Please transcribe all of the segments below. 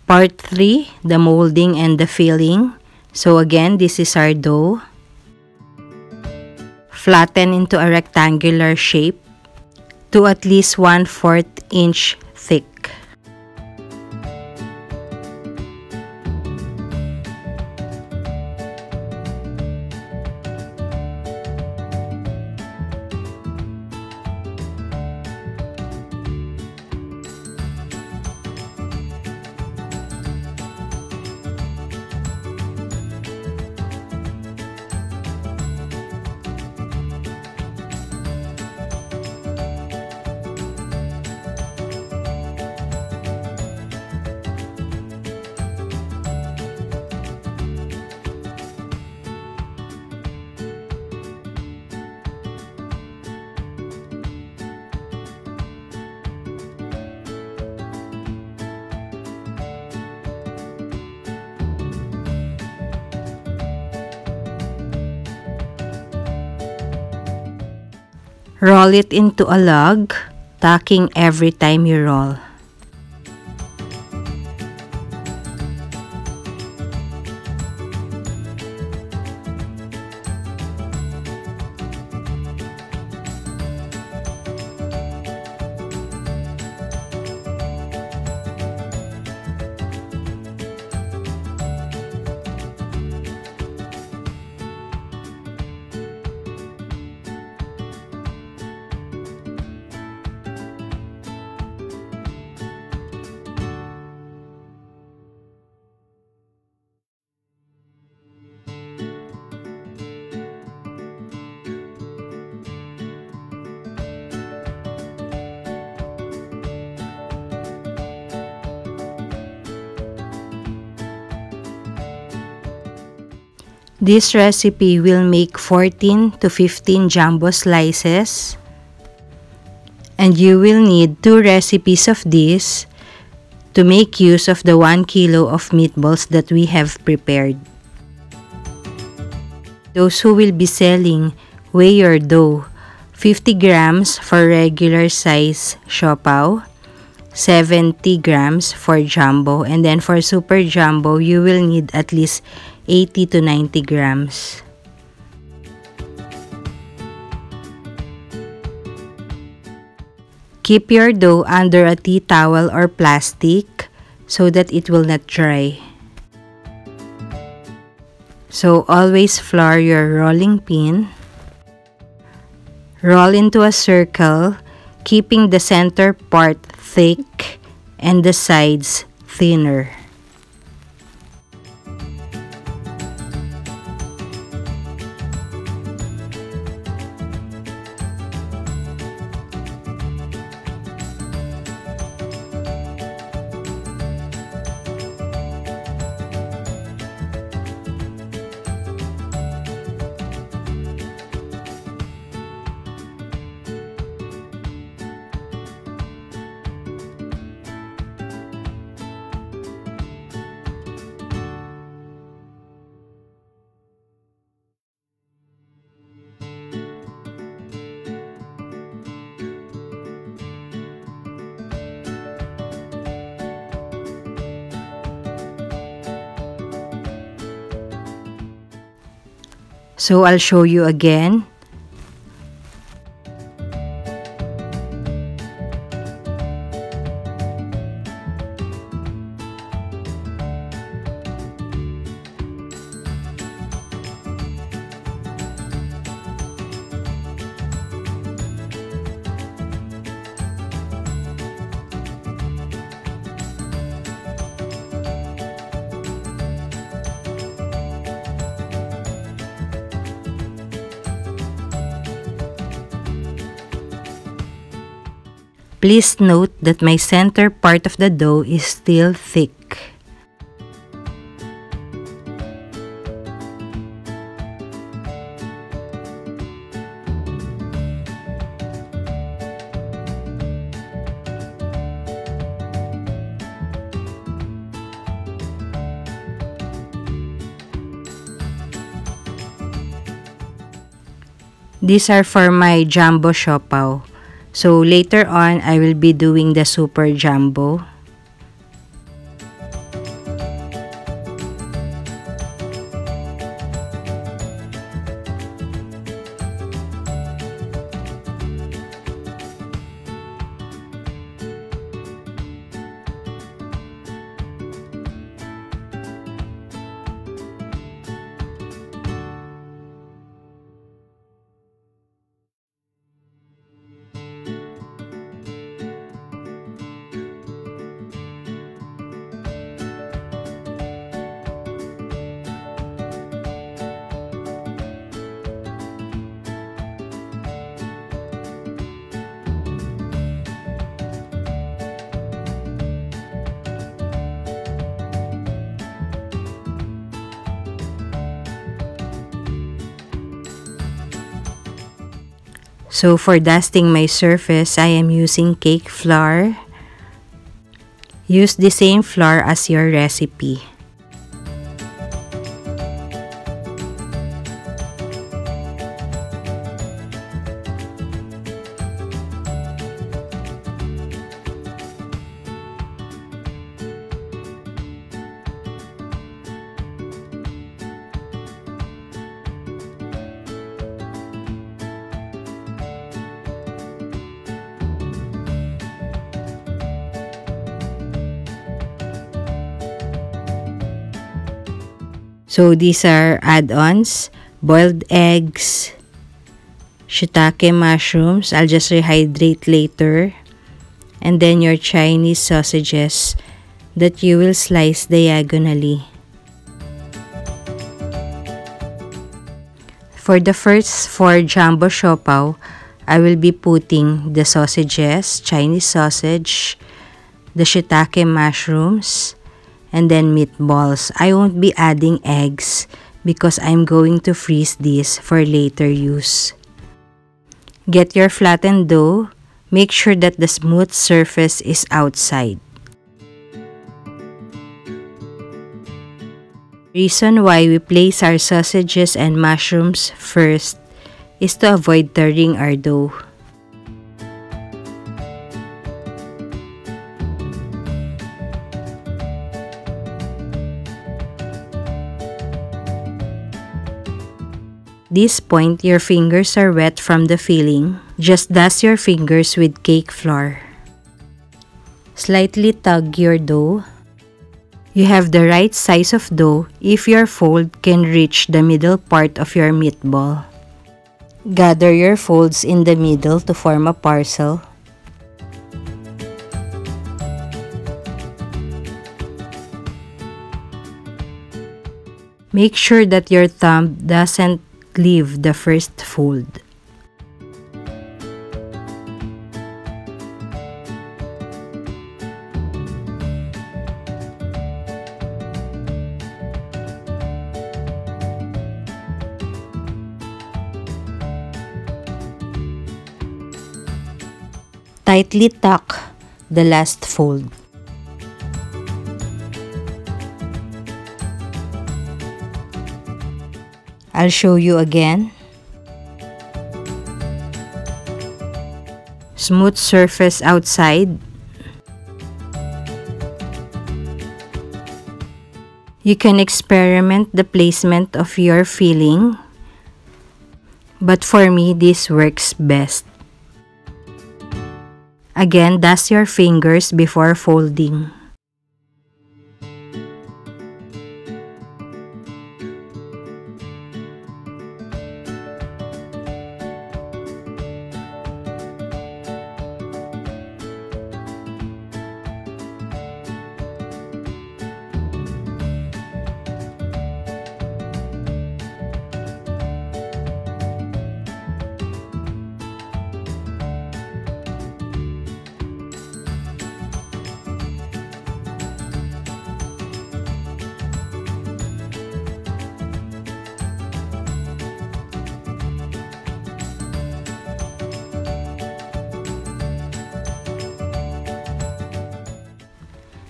Part 3, the molding and the filling. So again, this is our dough. Flatten into a rectangular shape to at least 1/4 inch thick. Roll it into a log, tacking every time you roll. This recipe will make 14 to 15 jumbo slices, and you will need 2 recipes of this to make use of the 1 kilo of meatballs that we have prepared. Those who will be selling, weigh your dough: 50 grams for regular size siopao, 70 grams for jumbo, and then for super jumbo, you will need at least 80 to 90 grams. Keep your dough under a tea towel or plastic so that it will not dry. So always flour your rolling pin. Roll into a circle, keeping the center part thick and the sides thinner. So I'll show you again. Please note that my center part of the dough is still thick. These are for my jumbo siopao. So later on, I will be doing the super jumbo. So for dusting my surface, I am using cake flour. Use the same flour as your recipe. So these are add-ons, boiled eggs, shiitake mushrooms, I'll just rehydrate later, and then your Chinese sausages that you will slice diagonally. For the first 4 jumbo siopao, I will be putting the sausages, Chinese sausage, the shiitake mushrooms, and then meatballs. I won't be adding eggs because I'm going to freeze this for later use. Get your flattened dough. Make sure that the smooth surface is outside. Reason why we place our sausages and mushrooms first is to avoid tearing our dough. This point, your fingers are wet from the filling. Just dust your fingers with cake flour. Slightly tug your dough. You have the right size of dough if your fold can reach the middle part of your meatball. Gather your folds in the middle to form a parcel. Make sure that your thumb doesn't leave the first fold. Tightly tuck the last fold. I'll show you again. Smooth surface outside. You can experiment the placement of your filling, but for me this works best. Again, dust your fingers before folding.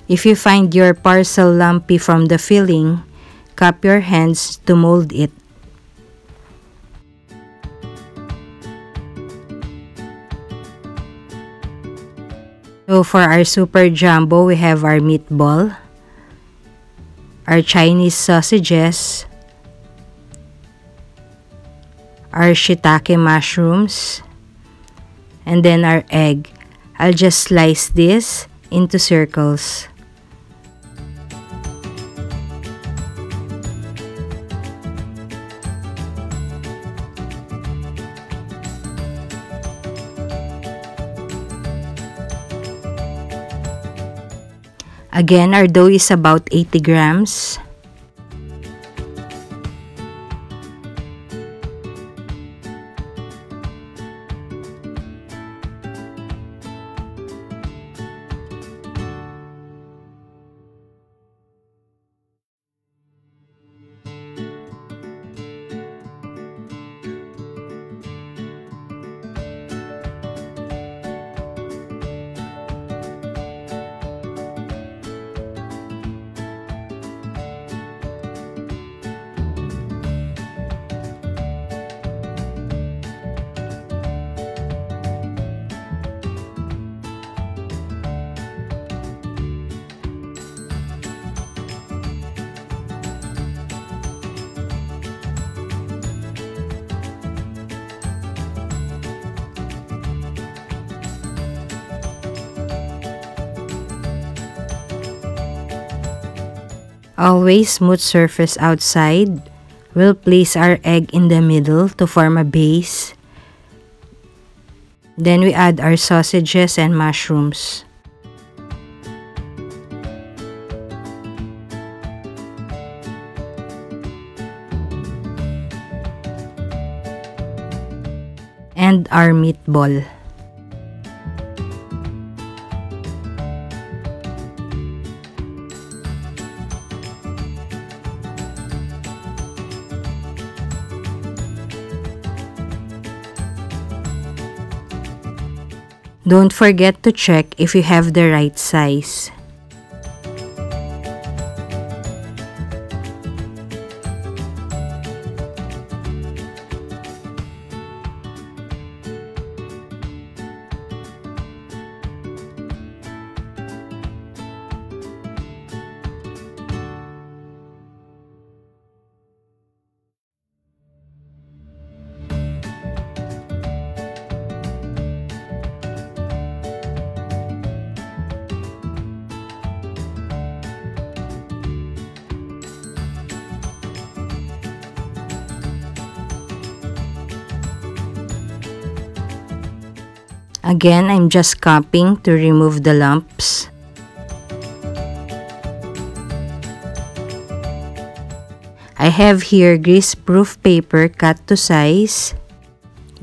If you find your parcel lumpy from the filling, cup your hands to mold it. So for our super jumbo, we have our meatball, our Chinese sausages, our shiitake mushrooms, and then our egg. I'll just slice this into circles. Again, our dough is about 80 grams. Always smooth surface outside. We'll place our egg in the middle to form a base. Then we add our sausages and mushrooms. And our meatball. Don't forget to check if you have the right size. Again, I'm just cupping to remove the lumps. I have here grease-proof paper cut to size.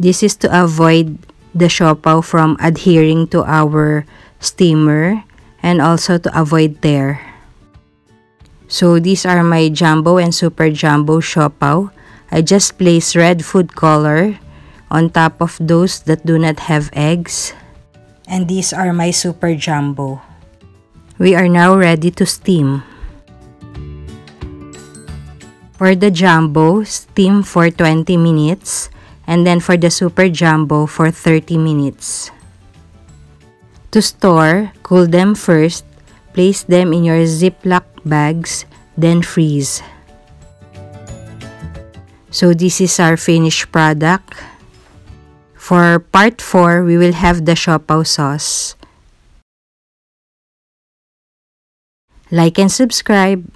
This is to avoid the siopao from adhering to our steamer and also to avoid tear. So these are my jumbo and super jumbo siopao. I just place red food color on top of those that do not have eggs. And these are my super jumbo. We are now ready to steam. For the jumbo, steam for 20 minutes. And then for the super jumbo for 30 minutes. To store, cool them first. Place them in your Ziploc bags, then freeze. So this is our finished product. For part 4, we will have the siopao sauce. Like and subscribe.